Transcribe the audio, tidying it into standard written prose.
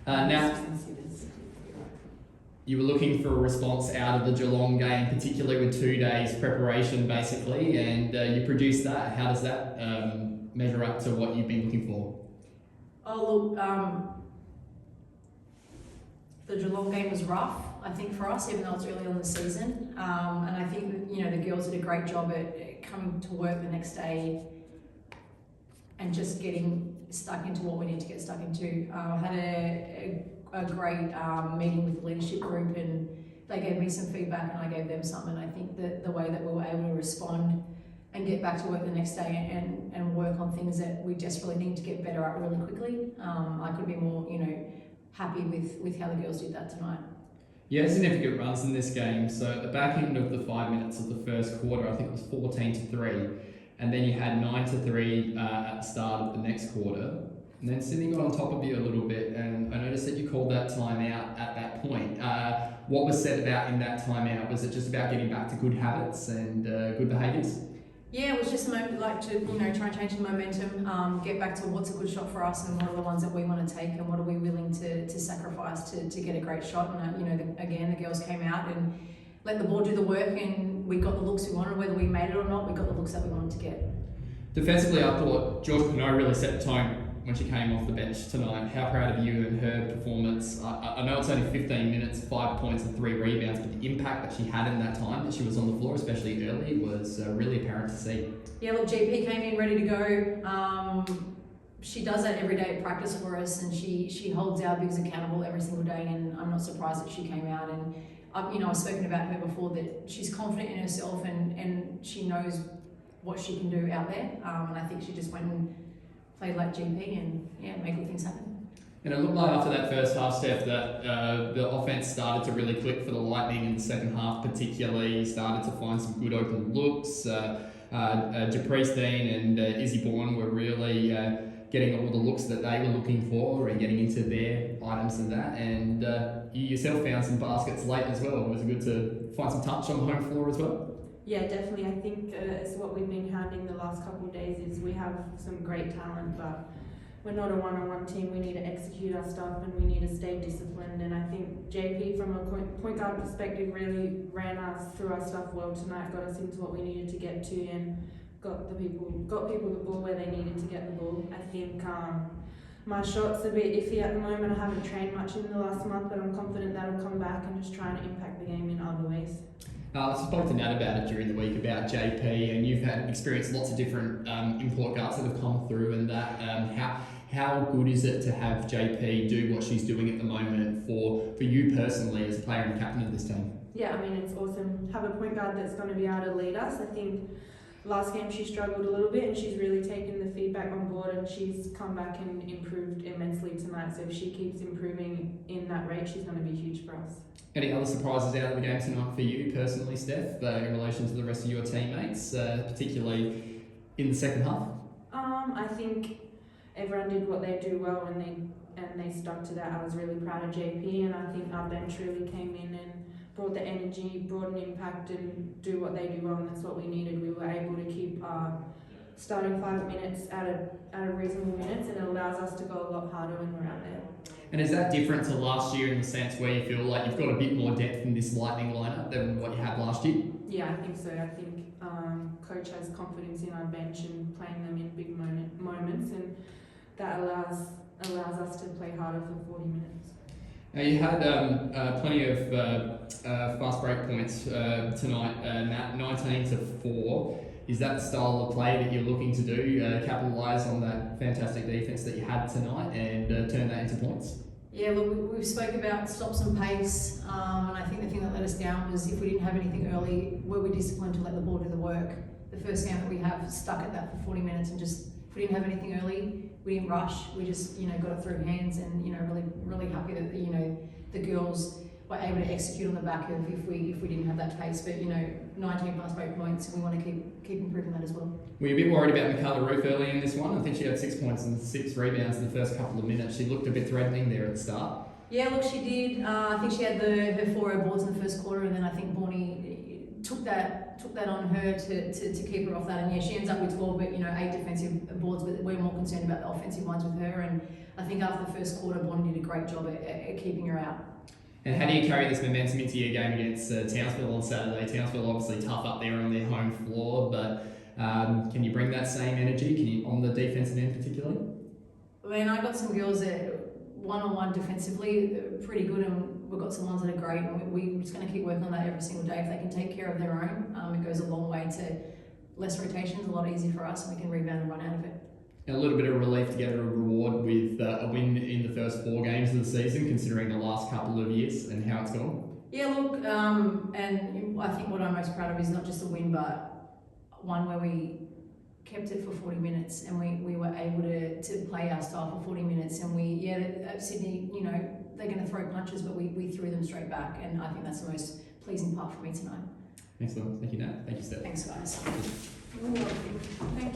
Now, you were looking for a response out of the Geelong game, particularly with 2 days preparation, basically, and you produced that. How does that measure up to what you've been looking for? Oh, look, the Geelong game was rough, I think, for us, even though it's early on in the season. And I think, the girls did a great job at coming to work the next day and just getting stuck into what we need to get stuck into. I had a great meeting with the leadership group, and they gave me some feedback and I gave them some, and I think that the way that we were able to respond and get back to work the next day and work on things that we desperately need to get better at really quickly, I could be more, happy with how the girls did that tonight. Yeah, significant runs in this game. So at the back end of the 5 minutes of the first quarter, I think it was 14-3, and then you had 9-3 at the start of the next quarter. And then Sydney got on top of you a little bit, and I noticed that you called that timeout at that point. What was said about in that timeout? Was it just about getting back to good habits and good behaviours? Yeah, it was just a moment to try and change the momentum, get back to what's a good shot for us and what are the ones that we want to take and what are we willing to sacrifice to get a great shot. And again, the girls came out and let the ball do the work, and we got the looks we wanted. Whether we made it or not, we got the looks that we wanted to get. Defensively, I thought Georgia Pinot really set the tone when she came off the bench tonight. How proud of you and her performance. I know it's only 15 minutes, 5 points and 3 rebounds, but the impact that she had in that time that she was on the floor, especially early, was really apparent to see. Yeah, look, GP came in ready to go. She does that every day at practice for us, and she holds our bigs accountable every single day, and I'm not surprised that she came out. And I've spoken about her before, that she's confident in herself and she knows what she can do out there. And I think she just went and played like GP and made good things happen. And it looked like after that first half, Steph, that the offense started to really click for the Lightning in the second half, particularly. Started to find some good open looks. Japrice Dean and Izzy Bourne were really getting all the looks that they were looking for and getting into their items and that. And you yourself found some baskets late as well. Was it good to find some touch on the home floor as well? Yeah, definitely. I think it's what we've been hounding the last couple of days is we have some great talent, but we're not a one-on-one team. We need to execute our stuff and we need to stay disciplined. And I think JP, from a point guard perspective, really ran us through our stuff well tonight, got us into what we needed to get to, and got people the ball where they needed to get the ball. I think my shot's a bit iffy at the moment. I haven't trained much in the last month, but I'm confident that'll come back and just trying to impact the game in other ways. I spoke to Nat about it during the week about JP, and you've had experienced lots of different import guards that have come through, and that how good is it to have JP do what she's doing at the moment for you personally as a player and captain of this team? Yeah, I mean, it's awesome. Have a point guard that's going to be able to lead us. I think last game she struggled a little bit, and she's really taken the feedback on board, and she's come back and improved immensely tonight. So if she keeps improving in that rate, she's going to be huge for us. Any other surprises out of the game tonight for you personally, Steph, in relation to the rest of your teammates, particularly in the second half? I think everyone did what they do well, and they stuck to that. I was really proud of JP, and I think our bench really came in and brought the energy, brought an impact, and do what they do well, and that's what we needed. We were able to keep starting 5 minutes at a reasonable minutes, and it allows us to go a lot harder when we're out there. And is that different to last year in the sense where you feel like you've got a bit more depth in this Lightning lineup than what you had last year? Yeah, I think so. I think coach has confidence in our bench and playing them in big moments, and that allows us to play harder for 40 minutes. Now you had plenty of fast break points tonight, 19-4. Is that the style of play that you're looking to do, capitalise on that fantastic defence that you had tonight and turn that into points? Yeah, look, we've spoke about stops and pace, and I think the thing that let us down was if we didn't have anything early, were we disciplined to let the ball do the work? The first game that we have stuck at that for 40 minutes, and just if we didn't have anything early, we didn't rush. We just got it through hands, and really happy that the girls were able to execute on the back of if we didn't have that pace. But 19 fast break points, and we want to keep improving that as well. Were you a bit worried about Michaela Roof early in this one? I think she had 6 points and 6 rebounds in the first couple of minutes. She looked a bit threatening there at the start. Yeah, look, she did. I think she had her 4 boards in the first quarter, and then I think Bornie took that took that on her to keep her off that. And yeah, she ends up with 12, but 8 defensive boards. But we're more concerned about the offensive ones with her. And I think after the first quarter, Bonnie did a great job at keeping her out. And how do you carry this momentum into your game against Townsville on Saturday? Townsville obviously tough up there on their home floor, but can you bring that same energy? Can you on the defensive end particularly? I mean, I got some girls that one-on-one defensively pretty good, and we've got some ones that are great. And we're just going to keep working on that every single day. If they can take care of their own, it goes a long way to less rotations, a lot easier for us, and we can rebound and run out of it. A little bit of relief to get a reward with a win in the first 4 games of the season, considering the last couple of years and how it's gone. Yeah, look, and I think what I'm most proud of is not just a win, but one where we kept it for 40 minutes and we were able to play our style for 40 minutes. And at Sydney, they're going to throw punches, but we threw them straight back. And I think that's the most pleasing part for me tonight. Excellent. Thank you, Nat. Thank you, Steph. Thanks, guys. Thank you.